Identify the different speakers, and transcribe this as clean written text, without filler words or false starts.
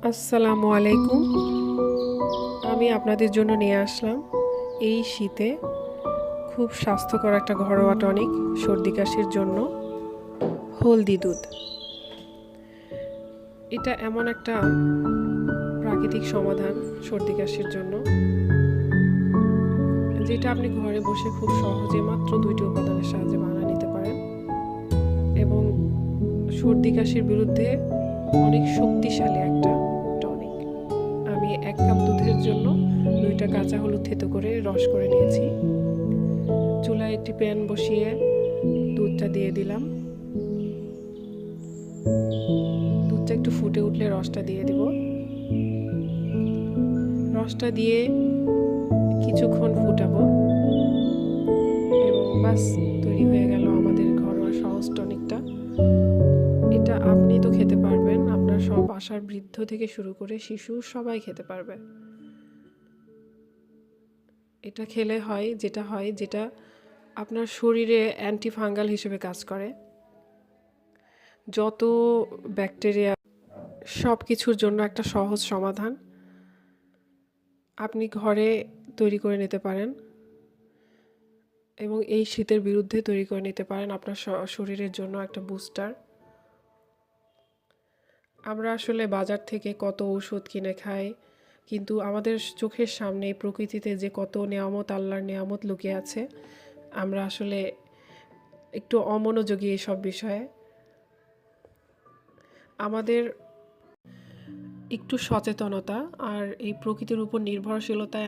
Speaker 1: আসসালামু আলাইকুম। আমি আপনাদের জন্য নিয়ে আসলাম এই শীতে খুব স্বাস্থ্যকর একটা ঘরোয়া টনিক সর্দি কাশির জন্য, হলদি দুধ। এটা এমন একটা প্রাকৃতিক সমাধান সর্দি কাশির জন্য, যেটা আপনি ঘরে বসে খুব সহজে মাত্র 2টি উপাদানের সাহায্যে বানিয়ে নিতে পারেন এবং সর্দি কাশির বিরুদ্ধে অনেক শক্তিশালী একটা টনিক। আমি 1 কাপ দুধের জন্য 2টা কাঁচা হলুদ থেতো করে রস করে নিয়েছি। চুলায় একটি প্যান বসিয়ে দুধটা দিয়ে দিলাম। দুধটা একটু ফুটে উঠলে রসটা দিয়ে দিব। রসটা দিয়ে কিছুক্ষণ ফুটাবো এবং বাস তৈরি হয়ে গেল আমাদের ঘরোয়া সহজ টনিকটা। এটা আপনি তো খেতে পারবেন, আপনার সব বাসার বৃদ্ধ থেকে শুরু করে শিশু সবাই খেতে পারবে। এটা খেলে যেটা আপনার শরীরে অ্যান্টিফাঙ্গাল হিসেবে কাজ করে। যত ব্যাকটেরিয়া সব কিছুর জন্য একটা সহজ সমাধান আপনি ঘরে তৈরি করে নিতে পারেন এবং এই শীতের বিরুদ্ধে তৈরি করে নিতে পারেন আপনার শরীরের জন্য একটা বুস্টার। আমরা আসলে বাজার থেকে কত ওষুধ কিনে খাই, কিন্তু আমাদের চোখের সামনে প্রকৃতিতে যে কত নেয়ামত, আল্লাহর নেয়ামত লুকিয়ে আছে, আমরা আসলে একটু অমনোযোগী এইসব বিষয়ে। আমাদের একটু সচেতনতা আর এই প্রকৃতির উপর নির্ভরশীলতায়